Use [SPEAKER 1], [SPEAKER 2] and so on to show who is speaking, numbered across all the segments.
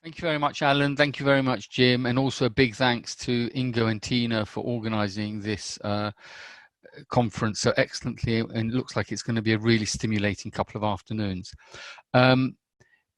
[SPEAKER 1] Thank you very much, Alan. Thank you very much, Jim. And also a big thanks to Ingo and Tina for organizing this conference so excellently. And it looks like it's going to be a really stimulating couple of afternoons.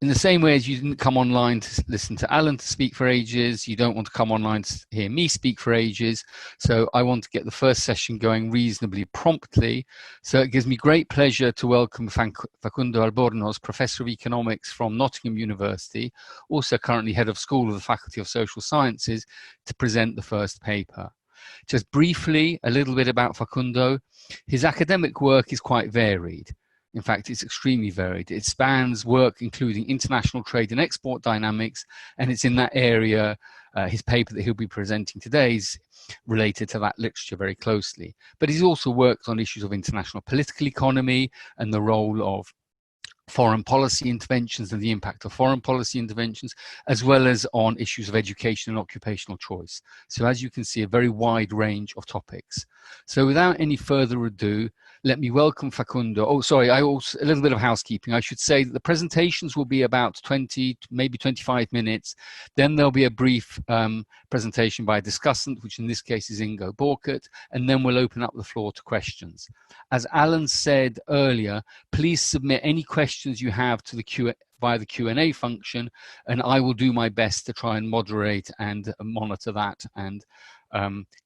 [SPEAKER 1] In the same way as you didn't come online to listen to Alan to speak for ages, you don't want to come online to hear me speak for ages. So I want to get the first session going reasonably promptly. So it gives me great pleasure to welcome Facundo Albornoz, Professor of Economics from Nottingham University, also currently Head of School of the Faculty of Social Sciences, to present the first paper. Just briefly, a little bit about Facundo. His academic work is quite varied. In fact, it's extremely varied. It spans work including international trade and export dynamics, and it's in that area, his paper that he'll be presenting today is related to that literature very closely. But he's also worked on issues of international political economy and the role of foreign policy interventions and the impact of foreign policy interventions, as well as on issues of education and occupational choice. So as you can see, a very wide range of topics. So without any further ado, let me welcome Facundo. Oh, sorry, a little bit of housekeeping. I should say that the presentations will be about 20, maybe 25 minutes. Then there'll be a brief presentation by a discussant, which in this case is Ingo Borkert, and then we'll open up the floor to questions. As Alan said earlier, please submit any questions you have to the via the Q&A function, and I will do my best to try and moderate and monitor that and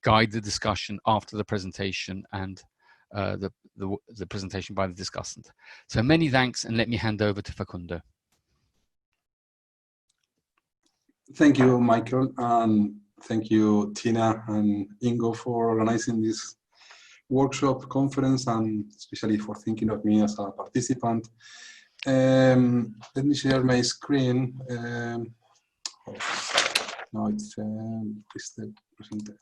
[SPEAKER 1] guide the discussion after the presentation and the presentation by the discussant. So many thanks, and let me hand over to Facundo.
[SPEAKER 2] Thank you, Michael, and thank you, Tina and Ingo, for organizing this workshop conference, and especially for thinking of me as a participant. Let me share my screen. Now it's the presentation.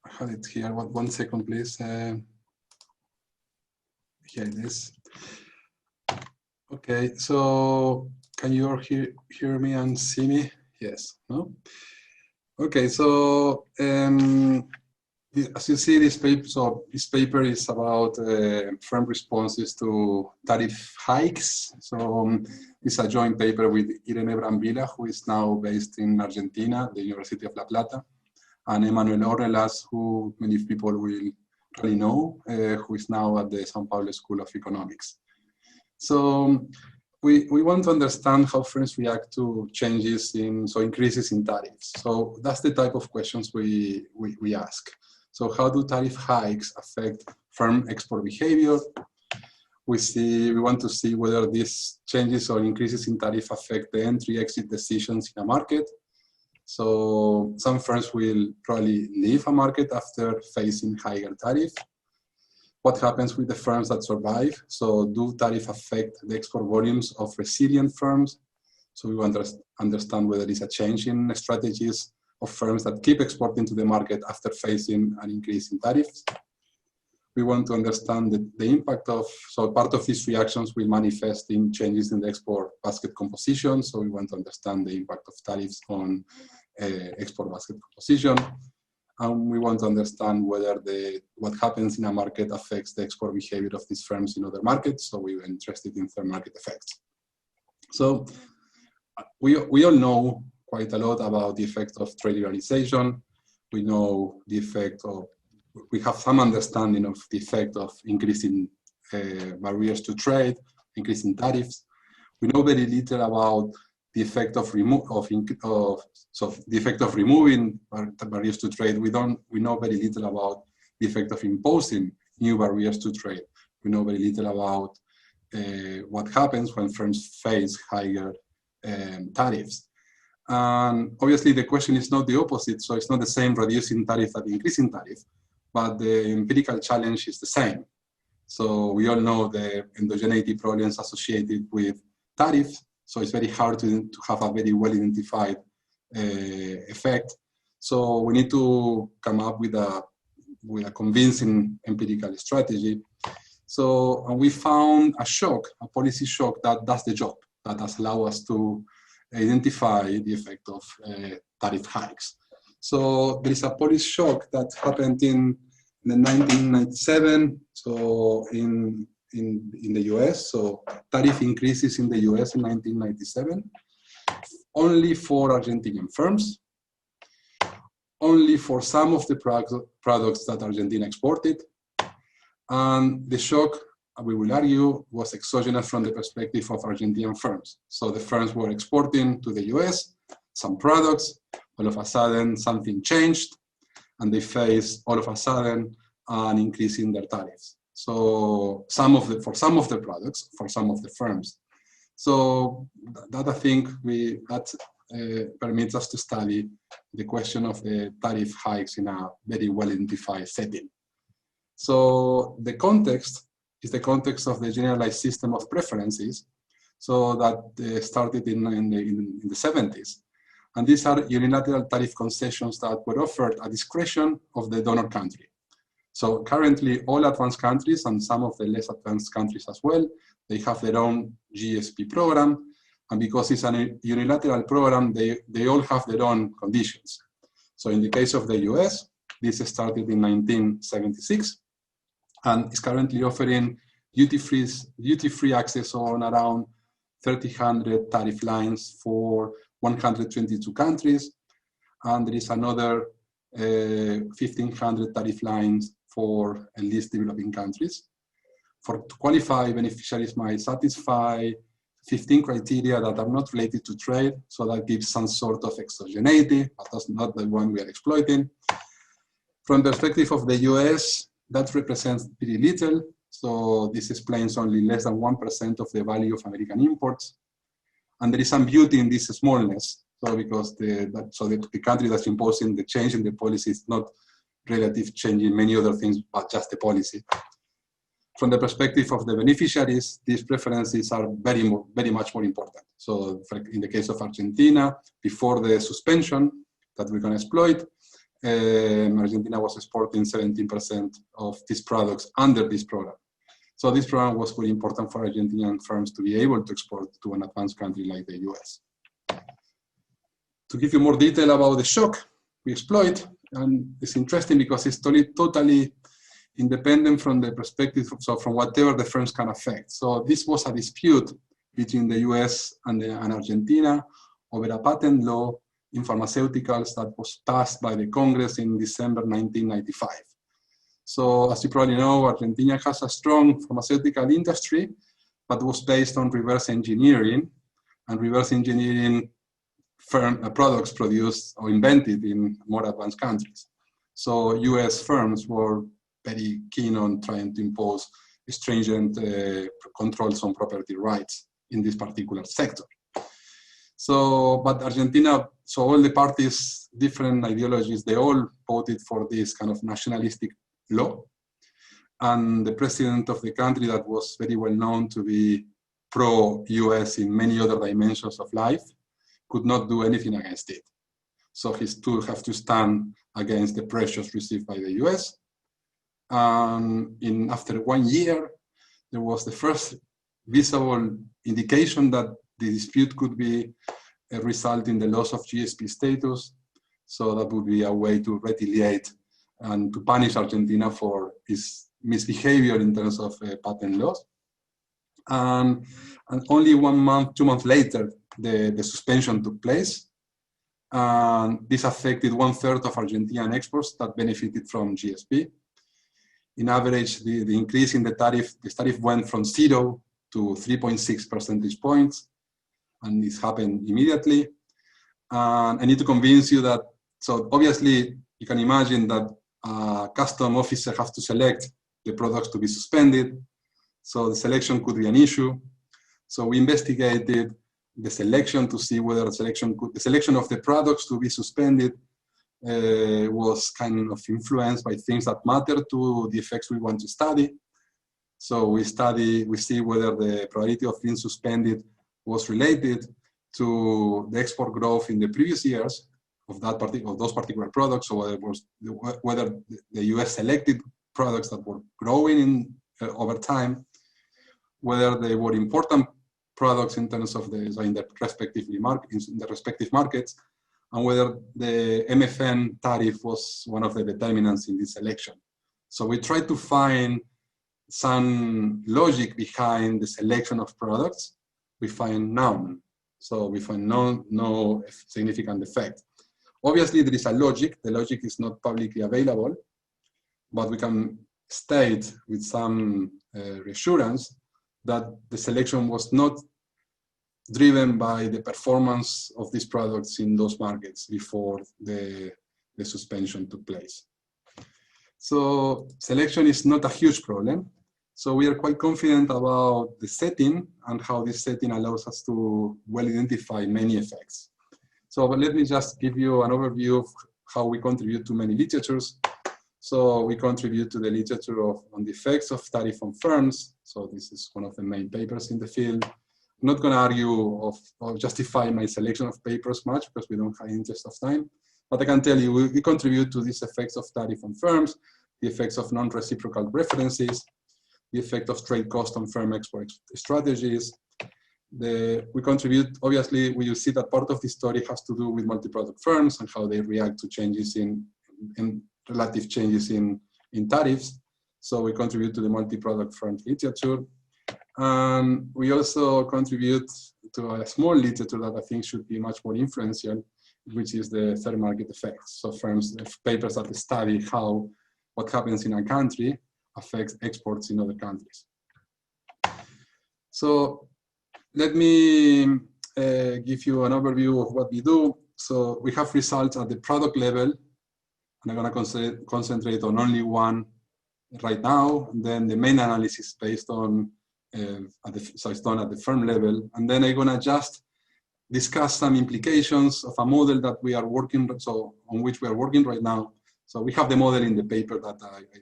[SPEAKER 2] I had it here. One second, please. Here it is. Okay, so can you all hear me and see me? Yes. No. Okay, so as you see, this paper is about firm responses to tariff hikes. So it's a joint paper with Irene Brambilla, who is now based in Argentina, the University of La Plata, and Emmanuel Ornelas, who many people will probably know, who is now at the São Paulo School of Economics. So we want to understand how firms react to changes increases in tariffs. So that's the type of questions we ask. So how do tariff hikes affect firm export behavior? We want to see whether these changes or increases in tariff affect the entry-exit decisions in a market. So some firms will probably leave a market after facing higher tariff. What happens with the firms that survive? So do tariff affect the export volumes of resilient firms? So we want to understand whether there is a change in strategies of firms that keep exporting to the market after facing an increase in tariffs. We want to understand the impact of, so part of these reactions will manifest in changes in the export basket composition. So we want to understand the impact of tariffs on export basket composition. And we want to understand whether what happens in a market affects the export behavior of these firms in other markets. So we're interested in third market effects. So we all know quite a lot about the effect of trade liberalization. We know the effect of, we have some understanding of the effect of increasing barriers to trade, increasing tariffs. We know very little about the effect of removing barriers to trade. We know very little about the effect of imposing new barriers to trade. We know very little about what happens when firms face higher tariffs. And obviously the question is not the opposite, so it's not the same reducing tariff as increasing tariff, but the empirical challenge is the same. So we all know the endogeneity problems associated with tariffs, so it's very hard to have a very well-identified effect. So we need to come up with a convincing empirical strategy. So we found a policy shock that does the job, that does allow us to identify the effect of tariff hikes. So there is a policy shock that happened in 1997. So in in the US. So tariff increases in the US in 1997, only for Argentinian firms, only for some of the products that Argentina exported. And the shock, we will argue, was exogenous from the perspective of Argentinian firms. So the firms were exporting to the US some products, all of a sudden something changed, and they faced all of a sudden an increase in their tariffs. So for some of the products, for some of the firms. So that I think permits us to study the question of the tariff hikes in a very well-identified setting. So the context is the context of the Generalized System of Preferences, so that started in the 70s. And these are unilateral tariff concessions that were offered at discretion of the donor country. So currently, all advanced countries and some of the less advanced countries as well, they have their own GSP program. And because it's a unilateral program, they all have their own conditions. So in the case of the US, this started in 1976 and is currently offering duty-free access on around 1,300 tariff lines for 122 countries. And there is another 1,500 tariff lines for at least developing countries. To qualify, beneficiaries might satisfy 15 criteria that are not related to trade, so that gives some sort of exogeneity, but that's not the one we are exploiting. From the perspective of the US, that represents pretty little, so this explains only less than 1% of the value of American imports. And there is some beauty in this smallness, so because the country that's imposing the change in the policy is not relative change in many other things, but just the policy. From the perspective of the beneficiaries, these preferences are very much more important. So in the case of Argentina, before the suspension that we can exploit, Argentina was exporting 17% of these products under this program. So this program was very important for Argentinian firms to be able to export to an advanced country like the US. To give you more detail about the shock we exploit, and it's interesting because it's totally independent from the perspective, so from whatever the firms can affect. So this was a dispute between the US and Argentina over a patent law in pharmaceuticals that was passed by the Congress in December 1995. So as you probably know, Argentina has a strong pharmaceutical industry, but was based on reverse engineering, and reverse engineering products produced or invented in more advanced countries. So US firms were very keen on trying to impose stringent controls on property rights in this particular sector. So, but Argentina, so all the parties, different ideologies, they all voted for this kind of nationalistic law. And the president of the country, that was very well known to be pro-US in many other dimensions of life, could not do anything against it. So he still have to stand against the pressures received by the US. After 1 year, there was the first visible indication that the dispute could be a result in the loss of GSP status. So that would be a way to retaliate and to punish Argentina for its misbehavior in terms of patent laws. And only 1 month, 2 months later, the suspension took place. This affected 1/3 of Argentinian exports that benefited from GSP. In average, the increase in the tariff went from 0 to 3.6 percentage points, and this happened immediately. I need to convince you that, so obviously you can imagine that a custom officer has to select the products to be suspended. So the selection could be an issue. So we investigated the selection to see whether the selection of the products to be suspended was kind of influenced by things that matter to the effects we want to study. So we see whether the probability of being suspended was related to the export growth in the previous years of those particular products, or whether the US selected products that were growing over time, whether they were important products in terms of in the respective markets, and whether the MFN tariff was one of the determinants in this selection. So we tried to find some logic behind the selection of products, we find none. So we find no significant effect. Obviously, there is a logic. The logic is not publicly available, but we can state with some reassurance that the selection was not driven by the performance of these products in those markets before the suspension took place. So selection is not a huge problem. So we are quite confident about the setting and how this setting allows us to well identify many effects. So but let me just give you an overview of how we contribute to many literatures. So we contribute to the literature on the effects of tariff on firms. So this is one of the main papers in the field. I'm not going to argue or justify my selection of papers much because we don't have interest of time. But I can tell you, we contribute to these effects of tariff on firms, the effects of non-reciprocal preferences, the effect of trade cost on firm export strategies. We contribute, obviously, we will see that part of the story has to do with multi-product firms and how they react to changes in relative changes in tariffs. So we contribute to the multi-product firm literature. And we also contribute to a small literature that I think should be much more influential, which is the third market effects. So firms, papers that study how what happens in a country affects exports in other countries. So let me give you an overview of what we do. So we have results at the product level, and I'm going to concentrate on only one right now. And then the main analysis based on, so it's done at the firm level. And then I'm going to just discuss some implications of a model that we are working, so on which we are working right now. So we have the model in the paper that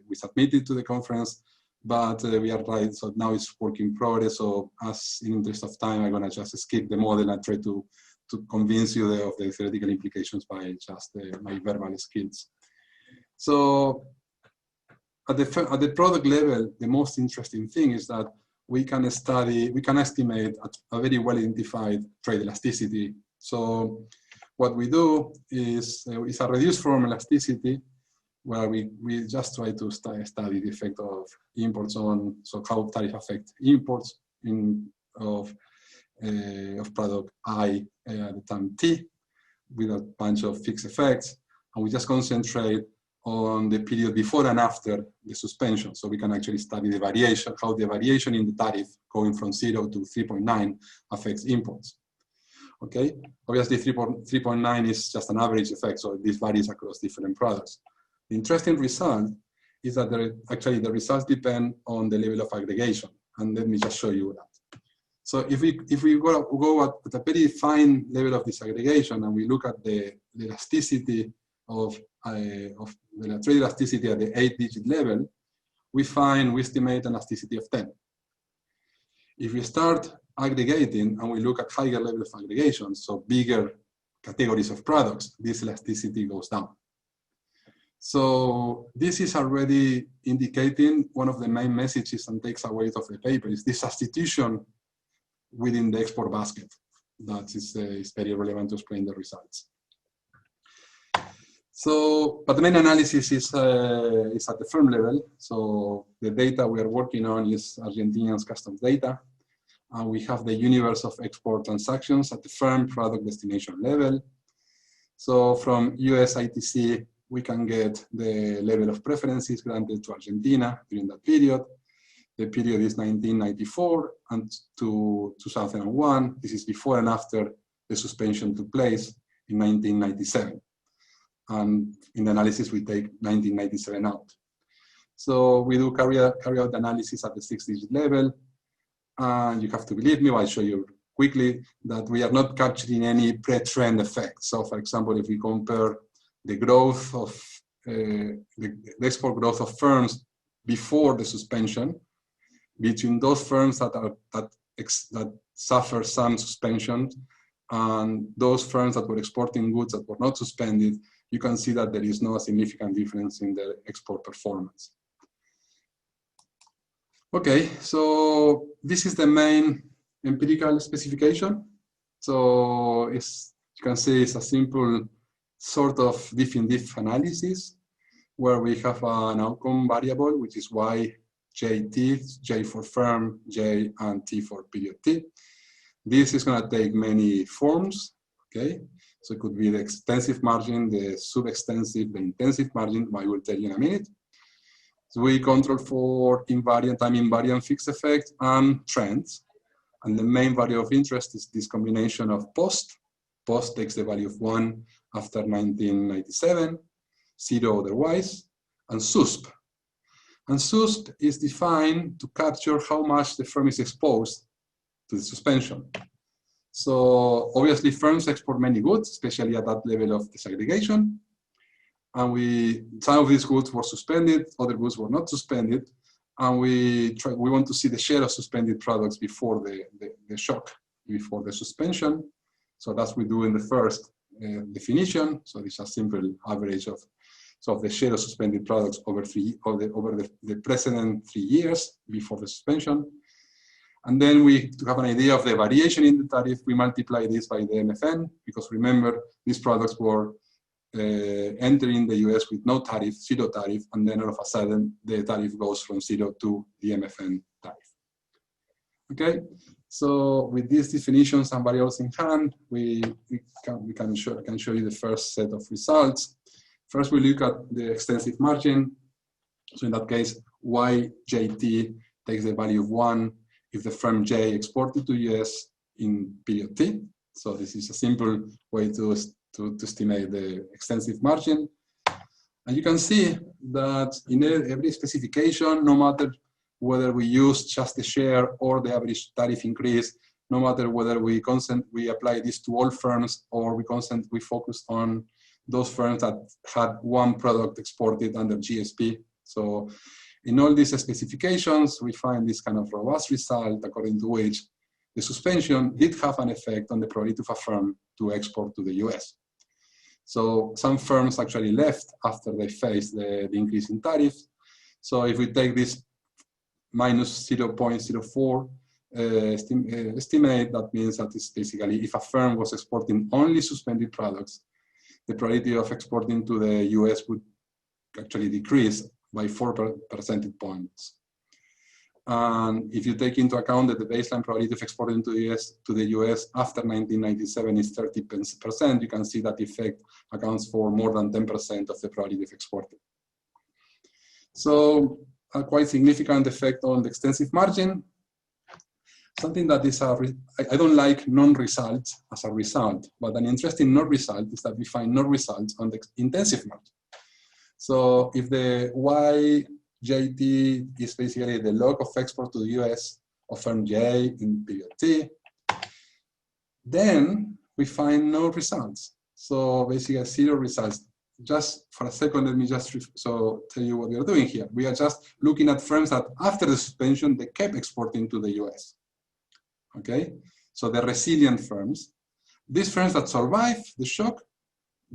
[SPEAKER 2] we submitted to the conference, but we are right, so now it's work in progress. So as in interest of time, I'm going to just skip the model and try to convince you of the theoretical implications by just my verbal skills. So at the product level, the most interesting thing is that we can estimate a very well identified trade elasticity. So what we do is a reduced form elasticity, where we just try to study the effect of imports on, so how tariff affect imports of product I at the time T with a bunch of fixed effects. And we just concentrate on the period before and after the suspension. So we can actually study the variation, how the variation in the tariff going from 0 to 3.9 affects imports. Okay, obviously 3.9 is just an average effect, so this varies across different products. The interesting result is that the results depend on the level of aggregation, and let me just show you that. So if we go at a very fine level of disaggregation and we look at the elasticity of the trade elasticity at the 8-digit level, we estimate an elasticity of 10. If we start aggregating and we look at higher level of aggregation, so bigger categories of products, this elasticity goes down. So this is already indicating one of the main messages and takeaways of the paper is this substitution within the export basket. That is very relevant to explain the results. So, but the main analysis is at the firm level. So the data we are working on is Argentinian customs data. And we have the universe of export transactions at the firm product destination level. So from US ITC, we can get the level of preferences granted to Argentina during that period. The period is 1994 and to 2001. This is before and after the suspension took place in 1997. And in the analysis, we take 1997 out. So we do carry out the analysis at the 6-digit level. And you have to believe me, I'll show you quickly that we are not capturing any pre-trend effect. So for example, if we compare the growth of the export growth of firms before the suspension between those firms that suffer some suspension and those firms that were exporting goods that were not suspended, you can see that there is no significant difference in the export performance. Okay, so this is the main empirical specification. So you can see it's a simple sort of diff in diff analysis where we have an outcome variable, which is y JT, J for firm, J, and T for period T. This is going to take many forms, okay? So it could be the extensive margin, the sub-extensive, the intensive margin, I will tell you in a minute. So we control for invariant, time invariant fixed effect and trends. And the main value of interest is this combination of post. Post takes the value of 1 after 1997, 0 otherwise, and susp. And susp is defined to capture how much the firm is exposed to the suspension. So obviously firms export many goods, especially at that level of disaggregation. And some of these goods were suspended, other goods were not suspended. And we want to see the share of suspended products before the shock, before the suspension. So that's what we do in the first definition. So this is a simple average of the share of suspended products over the precedent 3 years before the suspension. And then to have an idea of the variation in the tariff, we multiply this by the MFN, because remember, these products were entering the US with no tariff, 0 tariff, and then all of a sudden the tariff goes from 0 to the MFN tariff. Okay, so with these definitions and variables in hand, I can show you the first set of results. First, we look at the extensive margin. So in that case, YJT takes the value of 1 if the firm J exported to US in period T. So this is a simple way to estimate the extensive margin. And you can see that in every specification, no matter whether we use just the share or the average tariff increase, no matter whether we apply this to all firms or we focus on those firms that had one product exported under GSP. So in all these specifications, we find this kind of robust result according to which the suspension did have an effect on the probability of a firm to export to the US. So some firms actually left after they faced the increase in tariffs. So if we take this minus 0.04 estimate, that means that it's basically if a firm was exporting only suspended products, the probability of exporting to the US would actually decrease by 4 percentage points. And if you take into account that the baseline probability of exporting to the US after 1997 is 30%, you can see that the effect accounts for more than 10% of the probability of exporting. So a quite significant effect on the extensive margin. Something that is I don't like non-results as a result, but an interesting non-result is that we find non-results on the intensive margin. So if the YJT is basically the log of export to the US of firm J in period T, then we find no results. So basically 0 results. Just for a second, let me just tell you what we are doing here. We are just looking at firms that after the suspension, they kept exporting to the US. Okay, so the resilient firms. These firms that survived the shock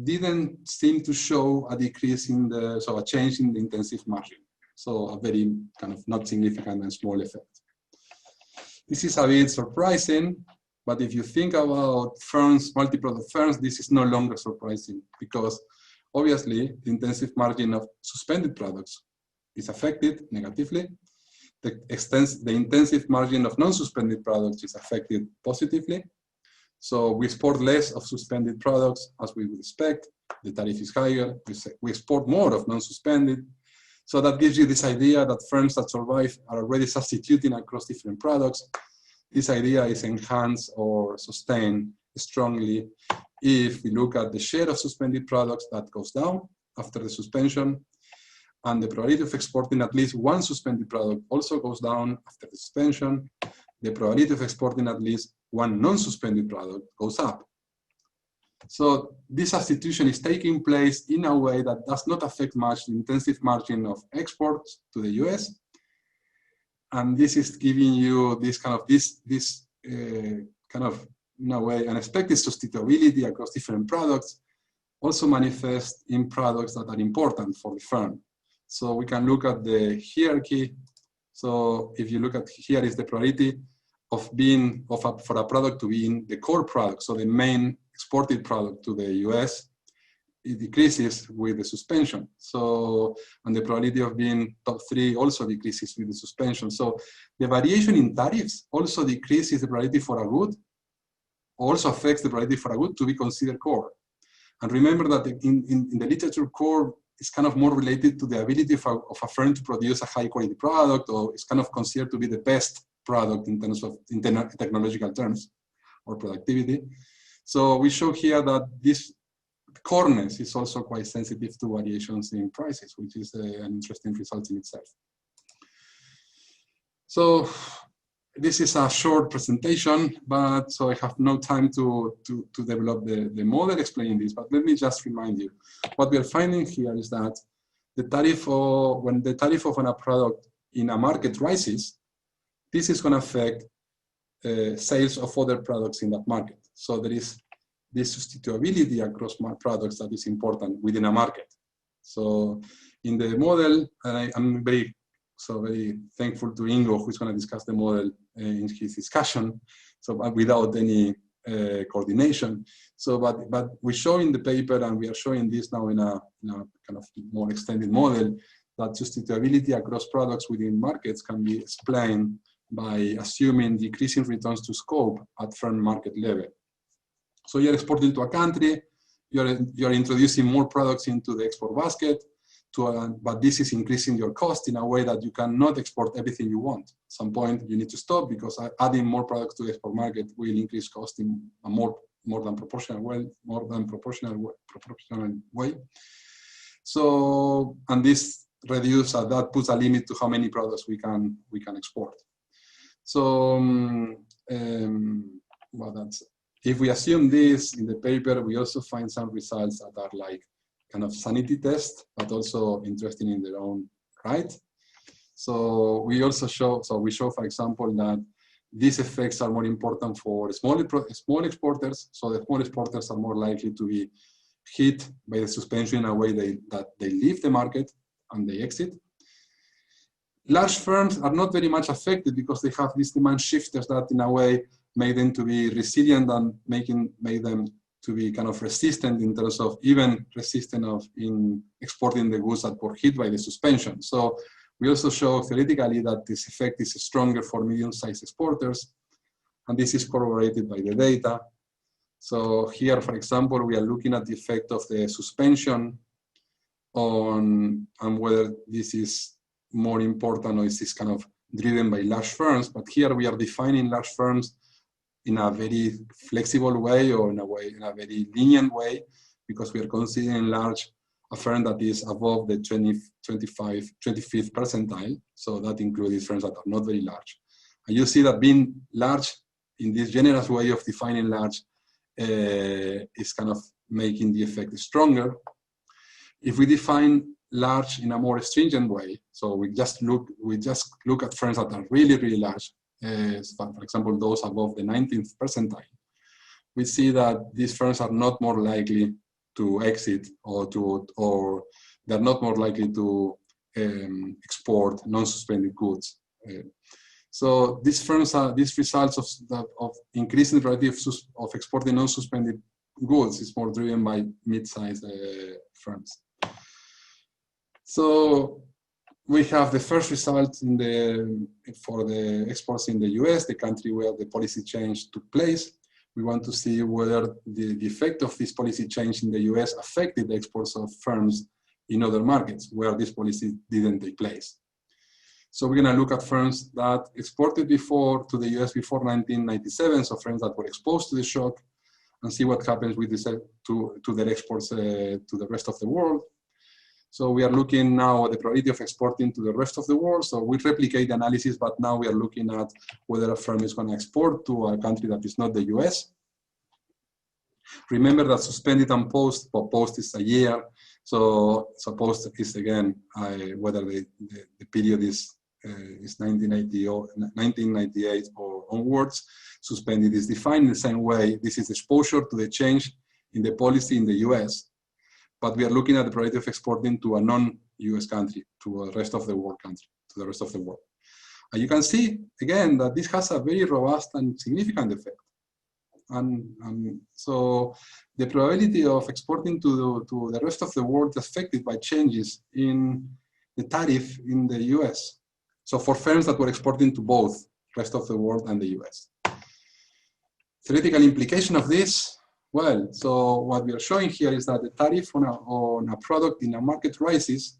[SPEAKER 2] didn't seem to show a decrease in a change in the intensive margin. So a very kind of not significant and small effect. This is a bit surprising, but if you think about firms, multi-product firms, this is no longer surprising because obviously the intensive margin of suspended products is affected negatively. The intensive margin of non-suspended products is affected positively. So we export less of suspended products as we would expect. The tariff is higher. We export more of non-suspended. So that gives you this idea that firms that survive are already substituting across different products. This idea is enhanced or sustained strongly if we look at the share of suspended products that goes down after the suspension, and the probability of exporting at least one suspended product also goes down after the suspension. The probability of exporting at least one non-suspended product goes up. So this substitution is taking place in a way that does not affect much the intensive margin of exports to the US. And this is giving you this kind of, in a way, unexpected substitutability across different products, also manifest in products that are important for the firm. So we can look at the hierarchy. So if you look at here is the probability of being for a product to be in the core product, so the main exported product to the US it decreases with the suspension. So, and the probability of being top 3 also decreases with the suspension. So the variation in tariffs also decreases the probability for a good, also affects the probability for a good to be considered core. And remember that in the literature, core is kind of more related to the ability of a firm to produce a high quality product, or it's kind of considered to be the best product in terms of technological terms or productivity. So we show here that this coreness is also quite sensitive to variations in prices, which is an interesting result in itself. So this is a short presentation, but so I have no time to develop the model explaining this, but let me just remind you. What we are finding here is that the tariff, when the tariff of a product in a market rises, this is going to affect sales of other products in that market. So there is this substitutability across products that is important within a market. So in the model, I'm very thankful to Ingo, who's going to discuss the model in his discussion, so without any coordination. So, but we show in the paper, and we are showing this now in a kind of more extended model, that substitutability across products within markets can be explained by assuming decreasing returns to scope at firm market level. So you're exporting to a country, you're introducing more products into the export basket, but this is increasing your cost in a way that you cannot export everything you want. At some point you need to stop, because adding more products to the export market will increase cost in a more than proportional way. So, and this reduces, that puts a limit to how many products we can export. So, well, that's, if we assume this in the paper, we also find some results that are like kind of sanity test, but also interesting in their own right. So we also show, for example, that these effects are more important for small exporters. So the small exporters are more likely to be hit by the suspension in a way that they leave the market and they exit. Large firms are not very much affected because they have these demand shifters that in a way make them to be resilient and make them to be kind of resistant in terms of even resistant in exporting the goods that were hit by the suspension. So we also show theoretically that this effect is stronger for medium-sized exporters, and this is corroborated by the data. So here, for example, we are looking at the effect of the suspension on whether this is more important or is this kind of driven by large firms. But here we are defining large firms in a very flexible way, or in a very lenient way, because we are considering large a firm that is above the 25th percentile. So that includes firms that are not very large. And you see that being large in this generous way of defining large is kind of making the effect stronger. If we define large in a more stringent way, so we just look at firms that are really, really large, for example, those above the 19th percentile, we see that these firms are not more likely to exit or they're not more likely to export non-suspended goods. So these firms are, these results of increasing the probability of exporting non-suspended goods is more driven by mid-sized firms. So we have the first result for the exports in the US, the country where the policy change took place. We want to see whether the effect of this policy change in the US affected the exports of firms in other markets where this policy didn't take place. So we're going to look at firms that exported to the US before 1997, so firms that were exposed to the shock, and see what happens with this to their exports to the rest of the world. So we are looking now at the probability of exporting to the rest of the world. So we replicate the analysis, but now we are looking at whether a firm is going to export to a country that is not the US. Remember that suspended and post, but post is a year. So post is again, whether the period is 1998 or onwards. Suspended is defined in the same way. This is exposure to the change in the policy in the US. But we are looking at the probability of exporting to a non-US country, to the rest of the world country, to the rest of the world. And you can see, again, that this has a very robust and significant effect. And so the probability of exporting to the rest of the world is affected by changes in the tariff in the US. So for firms that were exporting to both rest of the world and the US. Theoretical implication of this, well, so what we are showing here is that the tariff on a product in a market rises.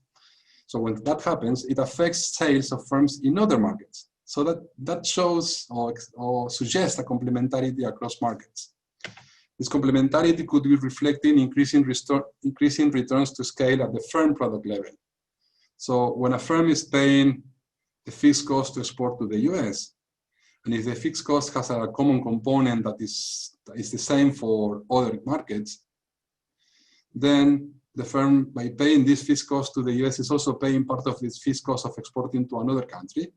[SPEAKER 2] So when that happens, it affects sales of firms in other markets. So that shows or suggests a complementarity across markets. This complementarity could be reflecting increasing returns to scale at the firm product level. So when a firm is paying the fixed cost to export to the US, and if the fixed cost has a common component that is the same for other markets, then the firm, by paying this fixed cost to the US, is also paying part of this fixed cost of exporting to another country.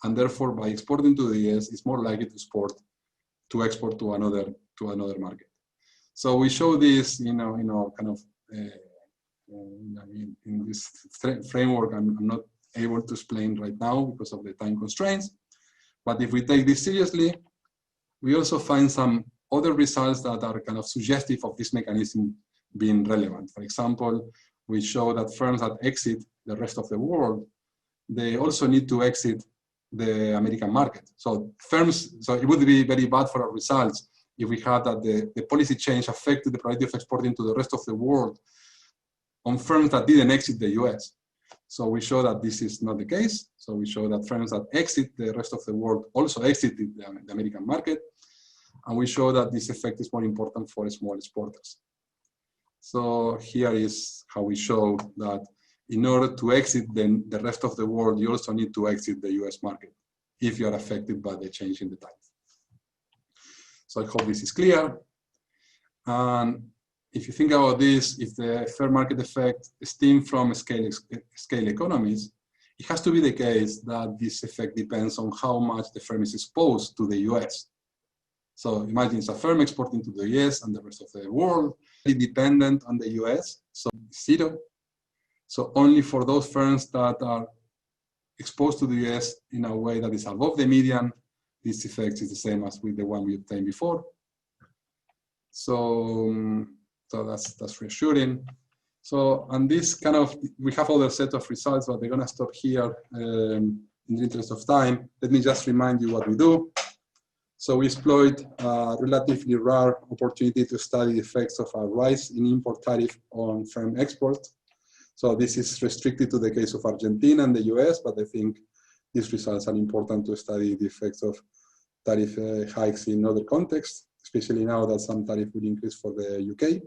[SPEAKER 2] And therefore, by exporting to the US, it's more likely to export to another market. So we show this, kind of in this framework. I'm not able to explain right now because of the time constraints. But if we take this seriously, we also find some other results that are kind of suggestive of this mechanism being relevant. For example, we show that firms that exit the rest of the world, they also need to exit the American market. So it would be very bad for our results if we had that the policy change affected the probability of exporting to the rest of the world on firms that didn't exit the US. So we show that this is not the case. So we show that firms that exit the rest of the world also exited the American market. And we show that this effect is more important for small exporters. So here is how we show that in order to exit the rest of the world, you also need to exit the US market if you are affected by the change in the tariff. So I hope this is clear. And if you think about this, if the fair market effect stems from scale economies, it has to be the case that this effect depends on how much the firm is exposed to the US. So imagine it's a firm exporting to the US and the rest of the world, dependent on the US, so 0. So only for those firms that are exposed to the US in a way that is above the median, this effect is the same as with the one we obtained before. So that's reassuring. So, and this kind of, we have other set of results, but they're gonna stop here in the interest of time. Let me just remind you what we do. So we exploit a relatively rare opportunity to study the effects of a rise in import tariff on firm exports. So this is restricted to the case of Argentina and the US, but I think these results are important to study the effects of tariff hikes in other contexts, especially now that some tariff will increase for the UK.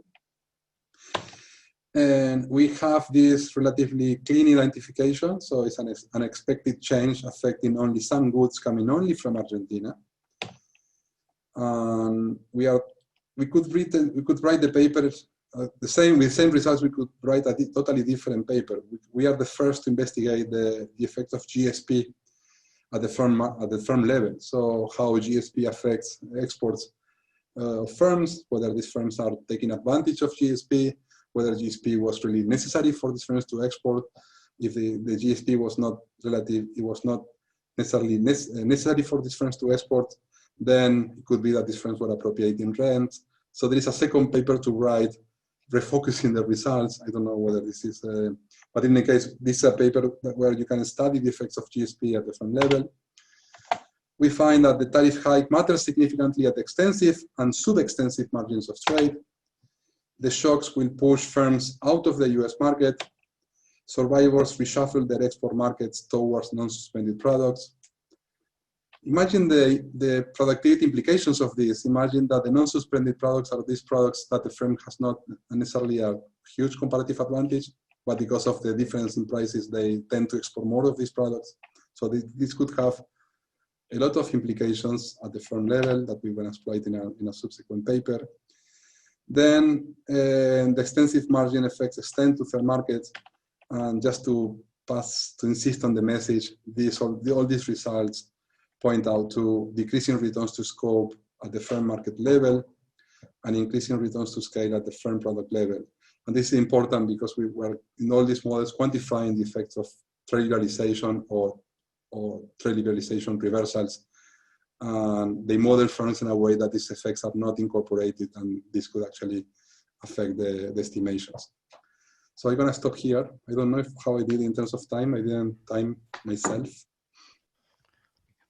[SPEAKER 2] And we have this relatively clean identification. So it's an unexpected change affecting only some goods coming only from Argentina. We could write the paper with the same results. We could write a totally different paper. We are the first to investigate the effect of GSP at the firm level. So how GSP affects exports of firms, whether these firms are taking advantage of GSP, whether GSP was really necessary for these firms to export. If the GSP was not necessarily necessary for these firms to export, then it could be that these firms were appropriating rent. So there is a second paper to write, refocusing the results. I don't know whether this is, but in any case, this is a paper where you can study the effects of GSP at the firm level. We find that the tariff hike matters significantly at extensive and sub-extensive margins of trade. The shocks will push firms out of the US market. Survivors reshuffle their export markets towards non-suspended products. Imagine the productivity implications of this. Imagine that the non-suspended products are these products that the firm has not necessarily a huge comparative advantage, but because of the difference in prices, they tend to export more of these products. So this could have a lot of implications at the firm level that we will exploit in a subsequent paper. Then the extensive margin effects extend to third markets. And just to insist on the message, all these results point out to decreasing returns to scope at the firm market level and increasing returns to scale at the firm product level. And this is important because we were in all these models quantifying the effects of trade liberalization or trade liberalization reversals and they model firms in a way that these effects are not incorporated, and this could actually affect the estimations. So I'm gonna stop here. I don't know how I did in terms of time. I didn't time myself.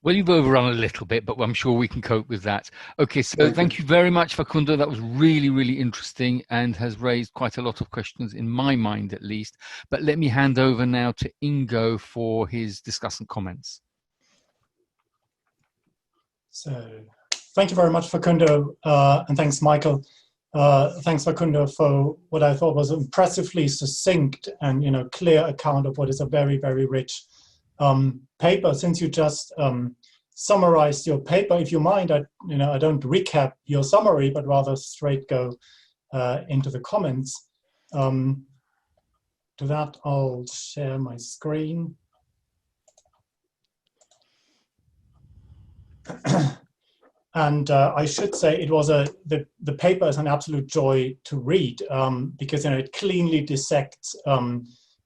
[SPEAKER 1] Well, you've overrun a little bit, but I'm sure we can cope with that. Okay, so thank you very much, Facundo. That was really, really interesting and has raised quite a lot of questions in my mind, at least. But let me hand over now to Ingo for his discussant comments.
[SPEAKER 3] So thank you very much, Facundo, and thanks, Michael. Thanks, Facundo, for what I thought was an impressively succinct and clear account of what is a very, very rich paper. Since you just summarized your paper, if you mind, I don't recap your summary, but rather straight go into the comments. To that, I'll share my screen. And I should say it was the paper is an absolute joy to read because it cleanly dissects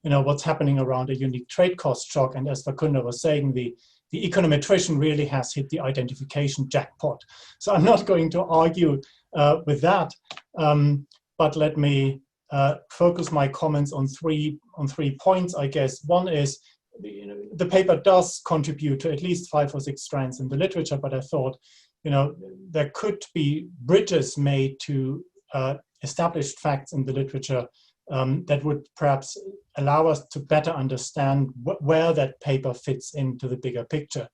[SPEAKER 3] what's happening around a unique trade cost shock. And as Facundo was saying, the econometrician really has hit the identification jackpot. So I'm not going to argue with that, but let me focus my comments on three points, I guess. One is the paper does contribute to at least 5 or 6 strands in the literature, but I thought there could be bridges made to established facts in the literature that would perhaps allow us to better understand where that paper fits into the bigger picture.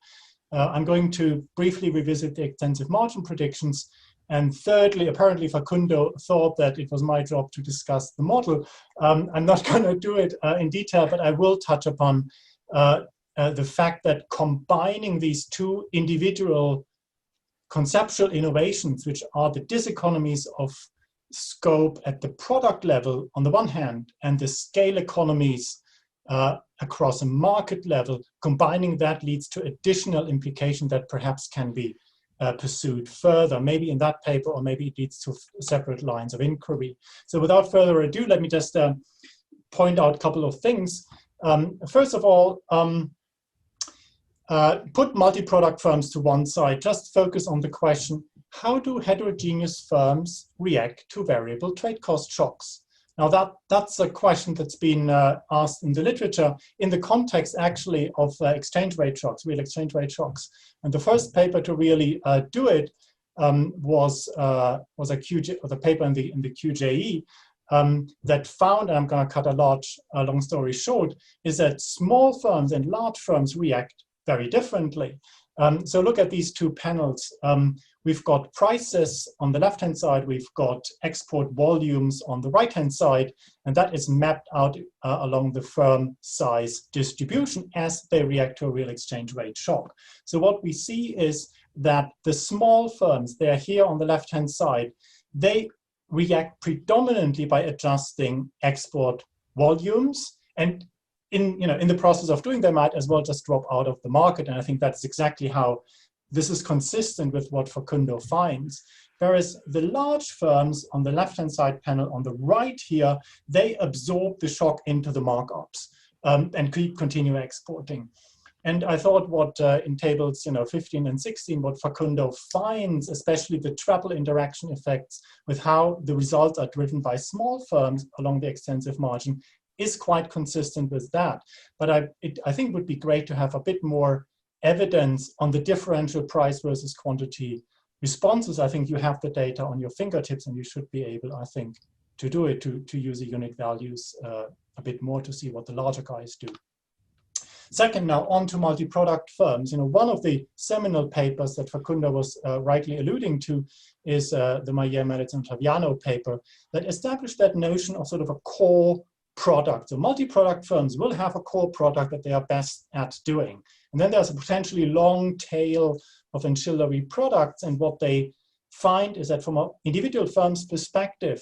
[SPEAKER 3] I'm going to briefly revisit the extensive margin predictions. And thirdly, apparently Facundo thought that it was my job to discuss the model. I'm not going to do it in detail, but I will touch upon the fact that combining these two individual conceptual innovations, which are the diseconomies of scope at the product level on the one hand, and the scale economies across a market level, combining that leads to additional implication that perhaps can be pursued further, maybe in that paper, or maybe it leads to separate lines of inquiry. So without further ado, let me just point out a couple of things. First of all, put multi-product firms to one side, just focus on the question, how do heterogeneous firms react to variable trade cost shocks? Now that's a question that's been asked in the literature in the context actually of exchange rate shocks, real exchange rate shocks. And the first paper to really do it was the paper in the QJE that found, and I'm going to cut a long story short, is that small firms and large firms react very differently. So look at these two panels. We've got prices on the left-hand side, we've got export volumes on the right-hand side, and that is mapped out along the firm size distribution as they react to a real exchange rate shock. So what we see is that the small firms, they're here on the left-hand side, they react predominantly by adjusting export volumes, and in the process of doing, they might as well just drop out of the market. And I think that's exactly how this is consistent with what Facundo finds. Whereas the large firms on the left-hand side panel on the right here, they absorb the shock into the markups and continue exporting. And I thought what in tables 15 and 16, what Facundo finds, especially the treble interaction effects with how the results are driven by small firms along the extensive margin, is quite consistent with that. But I think it would be great to have a bit more evidence on the differential price versus quantity responses. I think you have the data on your fingertips, and you should be able, I think, to do it, to use the unit values a bit more to see what the larger guys do. Second, now on to multi-product firms. One of the seminal papers that Facundo was rightly alluding to is the Mayer, Meritz, and Taviano paper that established that notion of sort of a core product. So multi-product firms will have a core product that they are best at doing. And then there's a potentially long tail of ancillary products. And what they find is that from an individual firm's perspective,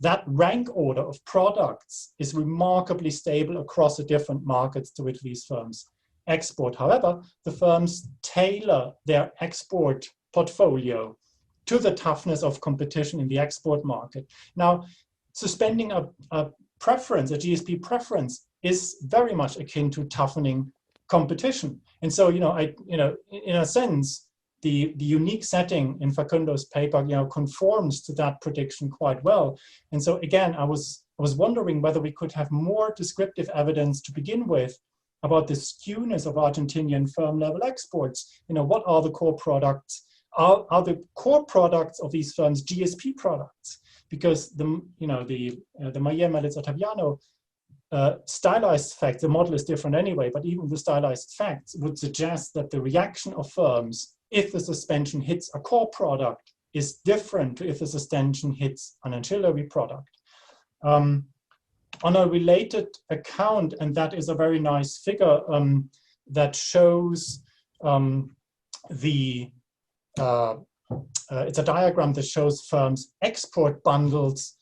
[SPEAKER 3] that rank order of products is remarkably stable across the different markets to which these firms export. However, the firms tailor their export portfolio to the toughness of competition in the export market. Now, suspending a preference, a GSP preference, is very much akin to toughening competition. And so, in a sense, the unique setting in Facundo's paper, conforms to that prediction quite well. And so again, I was wondering whether we could have more descriptive evidence to begin with about the skewness of Argentinian firm level exports. What are the core products? Are the core products of these firms GSP products? Because the Mayer, Melitz, Ottaviano stylized facts, the model is different anyway, but even the stylized facts would suggest that the reaction of firms, if the suspension hits a core product, is different to if the suspension hits an ancillary product. On a related account, and that is a very nice figure that shows it's a diagram that shows firms' export bundles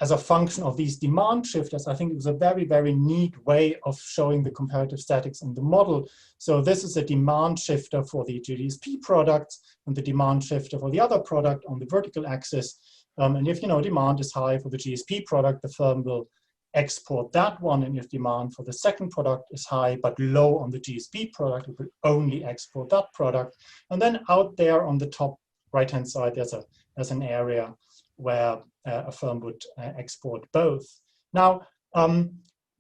[SPEAKER 3] as a function of these demand shifters. I think it was a very, very neat way of showing the comparative statics in the model. So this is a demand shifter for the GSP product and the demand shifter for the other product on the vertical axis. And if demand is high for the GSP product, the firm will export that one. And if demand for the second product is high but low on the GSP product, it will only export that product. And then out there on the top right-hand side, there's an area where a firm would export both. Now,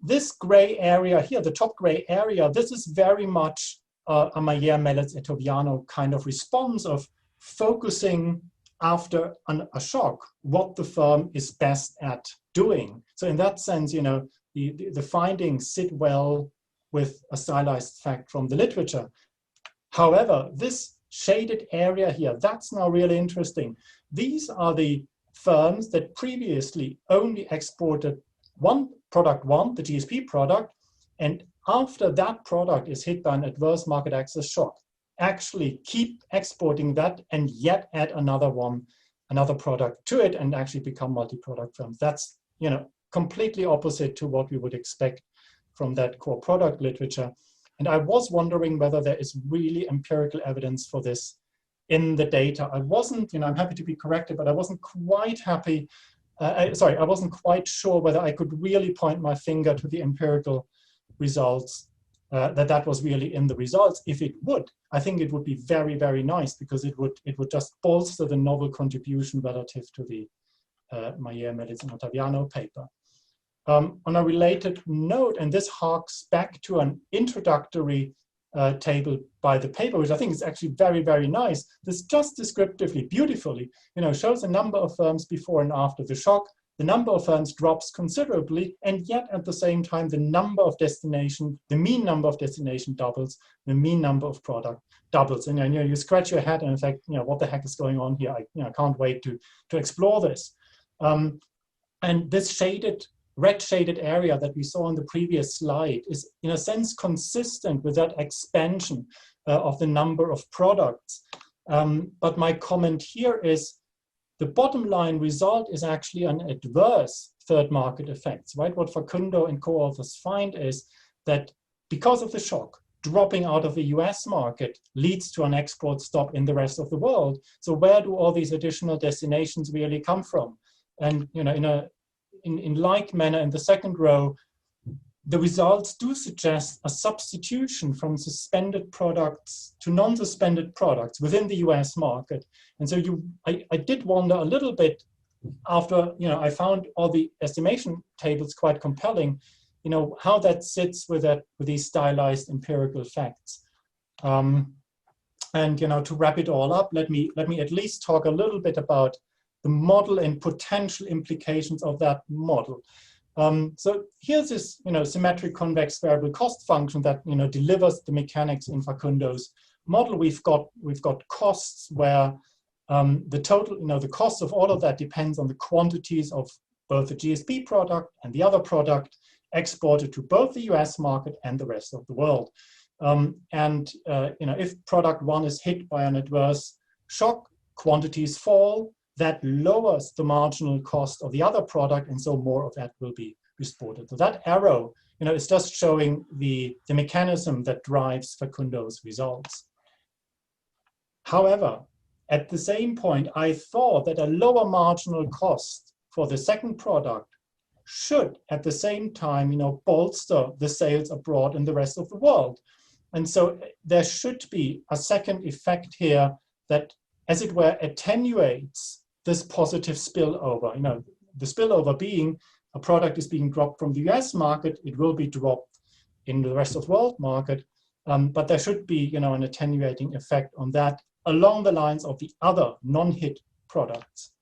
[SPEAKER 3] this gray area here, the top gray area, this is very much a Mayer, Melitz, Ottaviano kind of response of focusing after a shock what the firm is best at doing. So in that sense, the findings sit well with a stylized fact from the literature. However, this shaded area here, that's now really interesting. These are the firms that previously only exported product one, the GSP product, and after that product is hit by an adverse market access shock, actually keep exporting that and yet add another product to it and actually become multi-product firms. That's completely opposite to what we would expect from that core product literature. And I was wondering whether there is really empirical evidence for this in the data. I wasn't, I'm happy to be corrected, but I wasn't quite happy. I wasn't quite sure whether I could really point my finger to the empirical results, that was really in the results. If it would, I think it would be very, very nice, because it would just bolster the novel contribution relative to the Mayer, Melitz, and Ottaviano paper. On a related note, and this harks back to an introductory table by the paper, which I think is actually very, very nice. This just descriptively, beautifully, shows a number of firms before and after the shock. The number of firms drops considerably, and yet at the same time, the mean number of destination doubles, the mean number of product doubles. And you scratch your head and in fact, what the heck is going on here? I can't wait to explore this. And this red shaded area that we saw on the previous slide is in a sense consistent with that expansion of the number of products. But my comment here is the bottom line result is actually an adverse third market effects, right? What Facundo and co-authors find is that because of the shock, dropping out of the US market leads to an export stop in the rest of the world. So where do all these additional destinations really come from? And in like manner, in the second row, the results do suggest a substitution from suspended products to non-suspended products within the US market. And so I did wonder a little bit after, I found all the estimation tables quite compelling, how that sits with these stylized empirical facts. And, to wrap it all up, let me at least talk a little bit about the model and potential implications of that model. So here's this, symmetric convex variable cost function that, delivers the mechanics in Facundo's model. We've got costs where the total, the cost of all of that depends on the quantities of both the GSP product and the other product exported to both the US market and the rest of the world. If product one is hit by an adverse shock, quantities fall. That lowers the marginal cost of the other product, and so more of that will be exported. So that arrow, is just showing the mechanism that drives Facundo's results. However, at the same point, I thought that a lower marginal cost for the second product should, at the same time, bolster the sales abroad in the rest of the world. And so there should be a second effect here that, as it were, attenuates this positive spillover. You know, the spillover being a product is being dropped from the US market, it will be dropped in the rest of the world market, but there should be, you know, an attenuating effect on that along the lines of the other non-hit products.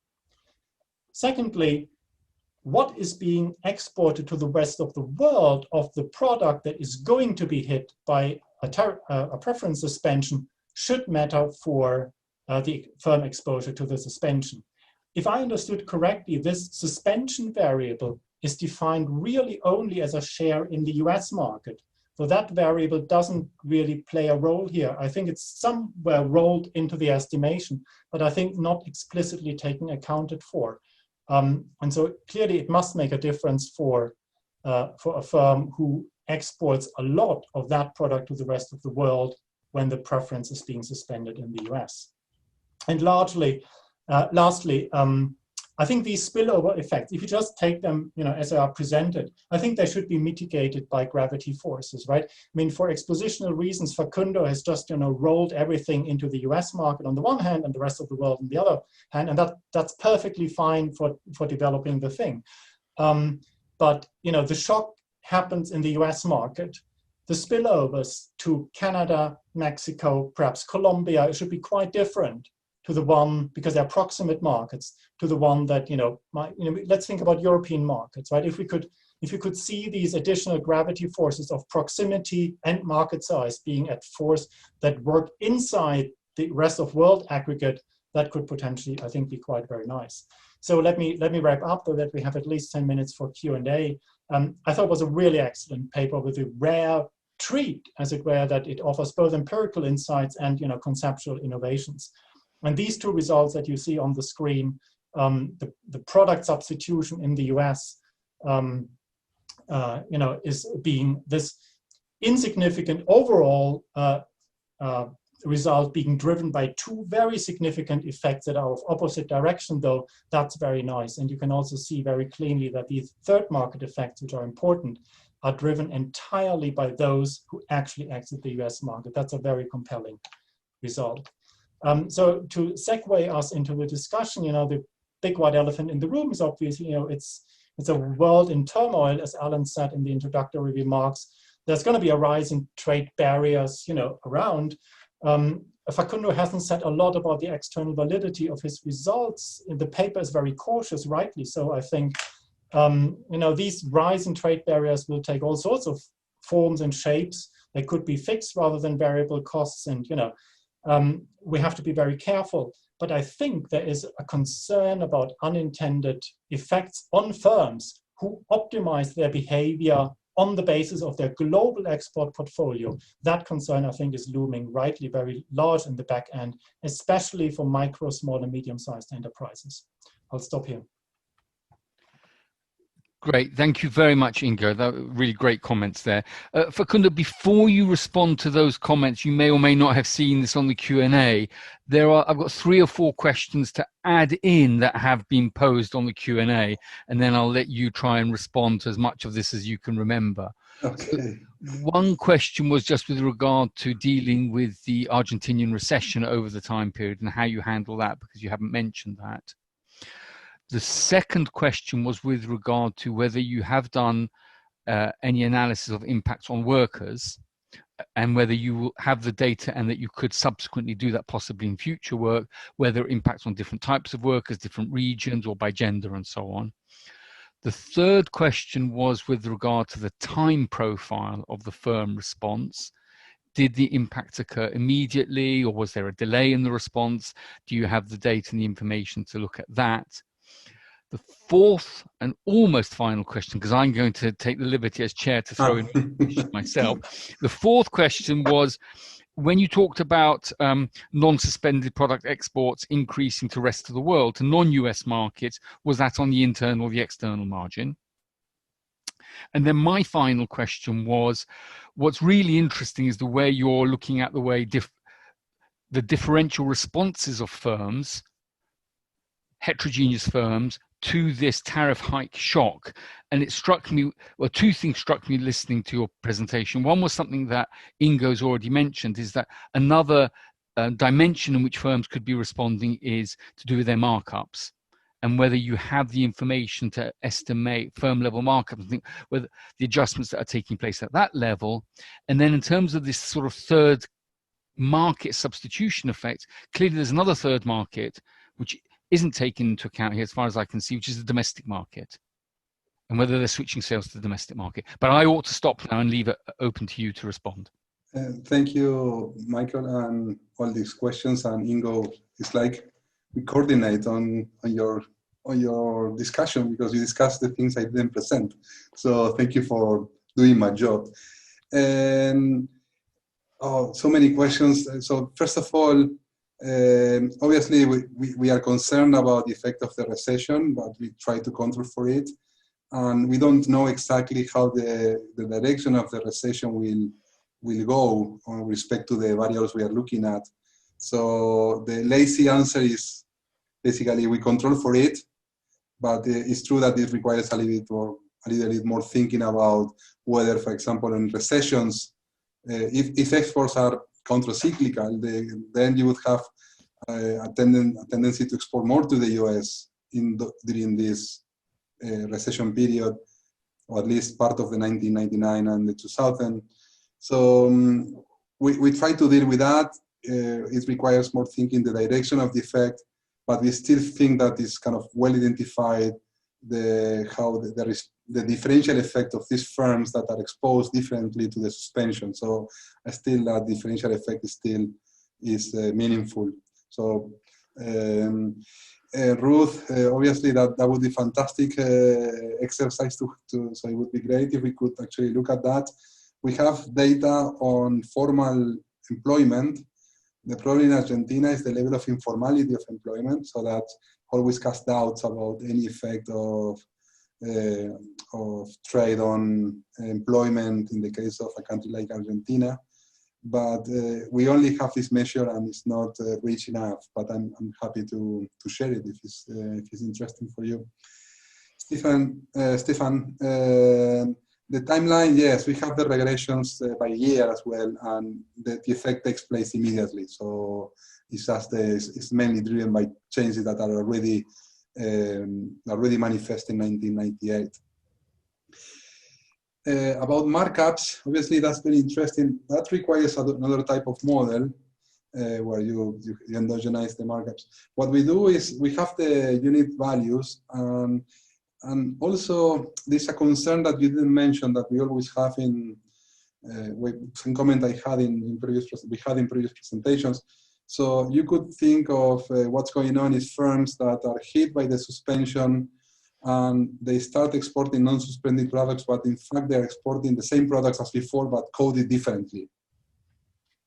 [SPEAKER 3] Secondly, what is being exported to the rest of the world of the product that is going to be hit by a preference suspension should matter for the firm exposure to the suspension. If I understood correctly, this suspension variable is defined really only as a share in the US market. So that variable doesn't really play a role here. I think it's somewhere rolled into the estimation, but I think not explicitly taken accounted for. And so clearly it must make a difference for a firm who exports a lot of that product to the rest of the world when the preference is being suspended in the US. And lastly, I think these spillover effects, if you just take them, you know, as they are presented, I think they should be mitigated by gravity forces, right? I mean, for expositional reasons, Facundo has just, you know, rolled everything into the US market on the one hand and the rest of the world on the other hand, and that's perfectly fine for developing the thing. But, you know, the shock happens in the US market. The spillovers to Canada, Mexico, perhaps Colombia, it should be quite different to the one, because they're proximate markets, to the one that, let's think about European markets, right? If you could see these additional gravity forces of proximity and market size being at force that work inside the rest of world aggregate, that could potentially, I think, be quite very nice. So let me wrap up so that we have at least 10 minutes for Q&A. I thought it was a really excellent paper with a rare treat, as it were, that it offers both empirical insights and, you know, conceptual innovations. And these two results that you see on the screen, the product substitution in the US, is being this insignificant overall result being driven by two very significant effects that are of opposite direction, though that's very nice. And you can also see very cleanly that these third market effects, which are important, are driven entirely by those who actually exit the US market. That's a very compelling result. So to segue us into the discussion, you know, the big white elephant in the room is obviously, you know, it's a world in turmoil, as Alan said in the introductory remarks. There's going to be a rise in trade barriers, you know, around. Facundo hasn't said a lot about the external validity of his results. The paper is very cautious, rightly so. I think, you know, these rise in trade barriers will take all sorts of forms and shapes. They could be fixed rather than variable costs, and, you know, we have to be very careful. But I think there is a concern about unintended effects on firms who optimize their behavior on the basis of their global export portfolio. That concern, I think, is looming rightly very large in the back end, especially for micro, small, and medium-sized enterprises. I'll stop here.
[SPEAKER 1] Great, thank you very much, Ingo. That were really great comments there. Facundo, before you respond to those comments, you may or may not have seen this on the Q&A. I've got 3 or 4 questions to add in that have been posed on the Q&A, and then I'll let you try and respond to as much of this as you can remember.
[SPEAKER 2] Okay.
[SPEAKER 1] So one question was just with regard to dealing with the Argentinian recession over the time period and how you handle that, because you haven't mentioned that. The second question was with regard to whether you have done any analysis of impacts on workers, and whether you have the data and that you could subsequently do that possibly in future work, whether it impacts on different types of workers, different regions, or by gender and so on. The third question was with regard to the time profile of the firm response. Did the impacts occur immediately, or was there a delay in the response? Do you have the data and the information to look at that? The fourth and almost final question, because I'm going to take the liberty as chair to throw in myself. The fourth question was, when you talked about non-suspended product exports increasing to the rest of the world, to non-US markets, was that on the internal or the external margin? And then my final question was, what's really interesting is the way you're looking at the way the differential responses of firms, heterogeneous firms, to this tariff hike shock. And it struck me, well, two things struck me listening to your presentation. One was something that Ingo's already mentioned, is that another dimension in which firms could be responding is to do with their markups, and whether you have the information to estimate firm level markups and think whether the adjustments that are taking place at that level. And then in terms of this sort of third market substitution effect, clearly there's another third market which isn't taken into account here as far as I can see, which is the domestic market, and whether they're switching sales to the domestic market. But I ought to stop now and leave it open to you to respond.
[SPEAKER 2] Thank you, Michael, and all these questions. And Ingo, it's like we coordinate on your discussion, because you discussed the things I didn't present. So thank you for doing my job. And so many questions. So first of all, obviously we are concerned about the effect of the recession, but we try to control for it. And we don't know exactly how the direction of the recession will go with respect to the variables we are looking at. So the lazy answer is basically we control for it, but it's true that it requires a little bit more thinking about whether, for example, in recessions, if exports are counter-cyclical, then you would have a tendency to export more to the US during this recession period, or at least part of the 1999 and the 2000. So we try to deal with that. It requires more thinking the direction of the effect, but we still think that it's kind of well identified how there is the differential effect of these firms that are exposed differently to the suspension. So still that differential effect is meaningful. So Ruth, obviously that would be fantastic exercise so it would be great if we could actually look at that. We have data on formal employment. The problem in Argentina is the level of informality of employment, so that always casts doubts about any effect of trade on employment in the case of a country like Argentina. But we only have this measure, and it's not rich enough. But I'm happy to share it if it's interesting for you. Stefan, the timeline, yes, we have the regressions by year as well, and the effect takes place immediately. So it's just it's mainly driven by changes that are already manifest in 1998. About markups, obviously that's very interesting. That requires another type of model where you endogenize the markups. What we do is we have the unit values, and also there's a concern that you didn't mention that we always have in some comment I had in previous presentations. So you could think of what's going on is firms that are hit by the suspension and they start exporting non-suspended products, but in fact they're exporting the same products as before, but coded differently.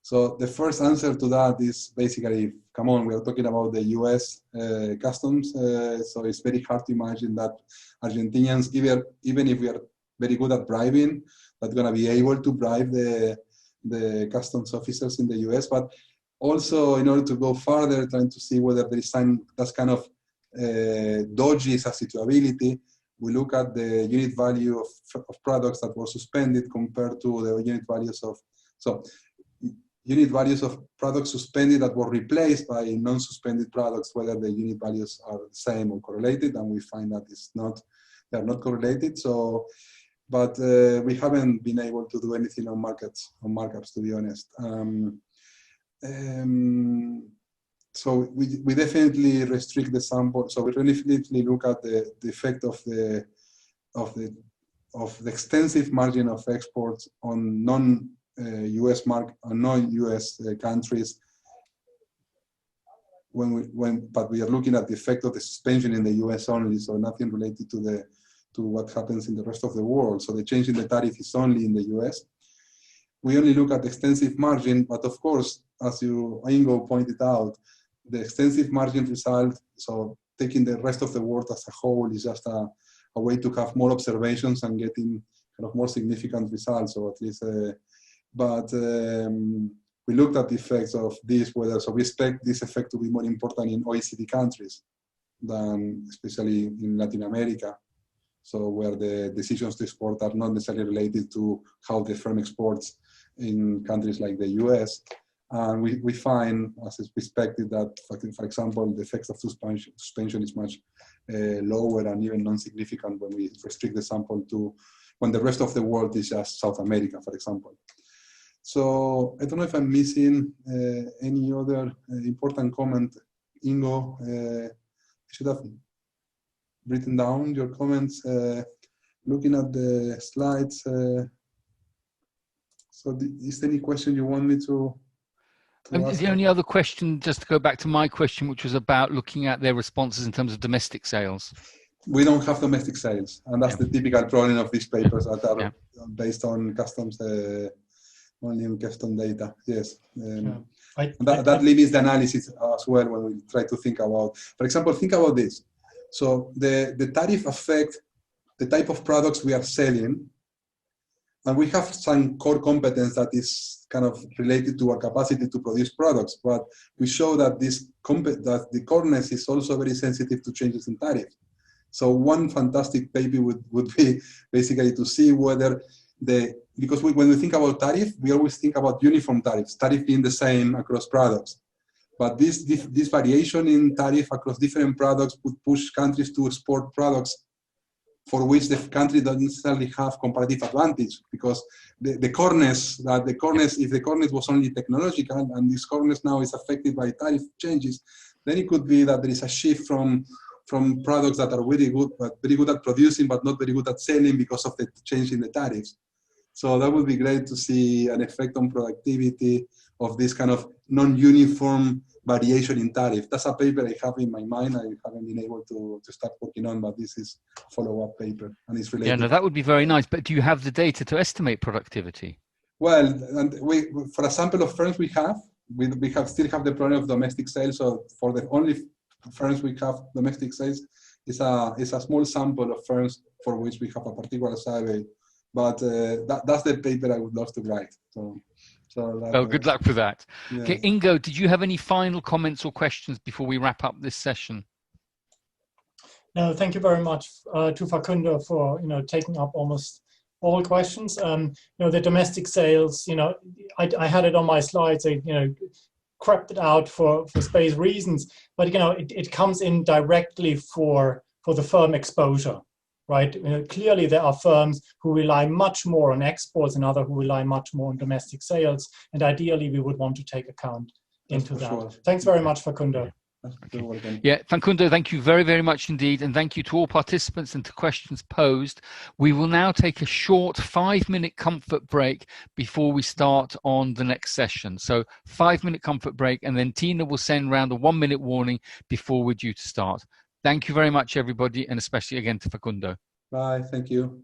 [SPEAKER 2] So the first answer to that is basically, come on, we are talking about the US customs, so it's very hard to imagine that Argentinians, even if we are very good at bribing, not gonna be able to bribe the customs officers in the US, but also in order to go further, trying to see whether there is that kind of dodgy substitutability, we look at the unit value of products that were suspended compared to the unit values of, unit values of products suspended that were replaced by non-suspended products, whether the unit values are the same or correlated, and we find that they are not correlated. So, but we haven't been able to do anything on markups, to be honest. So we definitely restrict the sample. So we definitely look at the effect of the extensive margin of exports on non-US countries. But we are looking at the effect of the suspension in the US only. So nothing related to what happens in the rest of the world. So the change in the tariff is only in the US. We only look at extensive margin, but of course, as Ingo pointed out, the extensive margin result, so taking the rest of the world as a whole, is just a way to have more observations and getting kind of more significant results, or at least, we looked at the effects of this, so we expect this effect to be more important in OECD countries. than especially in Latin America. So where the decisions to export are not necessarily related to how the firm exports in countries like the US. And we find, as is expected, that, for example, the effects of suspension is much lower and even non-significant when we restrict the sample to when the rest of the world is just South America, for example. So I don't know if I'm missing any other important comment. Ingo, I should have written down your comments, looking at the slides. So is there any question you want me to ask?
[SPEAKER 1] The only other question, just to go back to my question, which was about looking at their responses in terms of domestic sales.
[SPEAKER 2] We don't have domestic sales, and that's the typical problem of these papers that are based on customs, only on custom data. Yes. That limits the analysis as well when we try to think about, for example, think about this. So the tariff affects the type of products we are selling, and we have some core competence that is kind of related to our capacity to produce products, but we show that that the coreness is also very sensitive to changes in tariff. So one fantastic paper would be basically to see whether because when we think about tariff, we always think about uniform tariffs, tariff being the same across products. But this variation in tariff across different products would push countries to export products for which the country doesn't necessarily have comparative advantage, because if the coreness was only technological and this coreness now is affected by tariff changes, then it could be that there is a shift from products that are very good at producing but not very good at selling because of the change in the tariffs. So that would be great to see an effect on productivity of this kind of non-uniform variation in tariff. That's a paper I have in my mind. I haven't been able to start working on, but this is a follow-up paper and it's related.
[SPEAKER 1] Yeah, no, that would be very nice. But do you have the data to estimate productivity?
[SPEAKER 2] Well, and for a sample of firms we still have the problem of domestic sales. So for the only firms we have domestic sales, is a small sample of firms for which we have a particular survey. But that's the paper I would love to write. So
[SPEAKER 1] good luck with that.
[SPEAKER 2] Yes.
[SPEAKER 1] Okay, Ingo, did you have any final comments or questions before we wrap up this session?
[SPEAKER 3] No, thank you very much to Facundo for taking up almost all questions. The domestic sales, I had it on my slides. I crept it out for space reasons, but it comes in directly for the firm exposure. Right. Clearly, there are firms who rely much more on exports and others who rely much more on domestic sales. And ideally, we would want to take account into that. Sure. Thanks very much, Facundo.
[SPEAKER 1] Okay. Yeah, Facundo, thank you very, very much indeed. And thank you to all participants and to questions posed. We will now take a short 5-minute comfort break before we start on the next session. So 5-minute comfort break, and then Tina will send round a 1-minute warning before we're due to start. Thank you very much, everybody, and especially again to Facundo.
[SPEAKER 2] Bye. Thank you.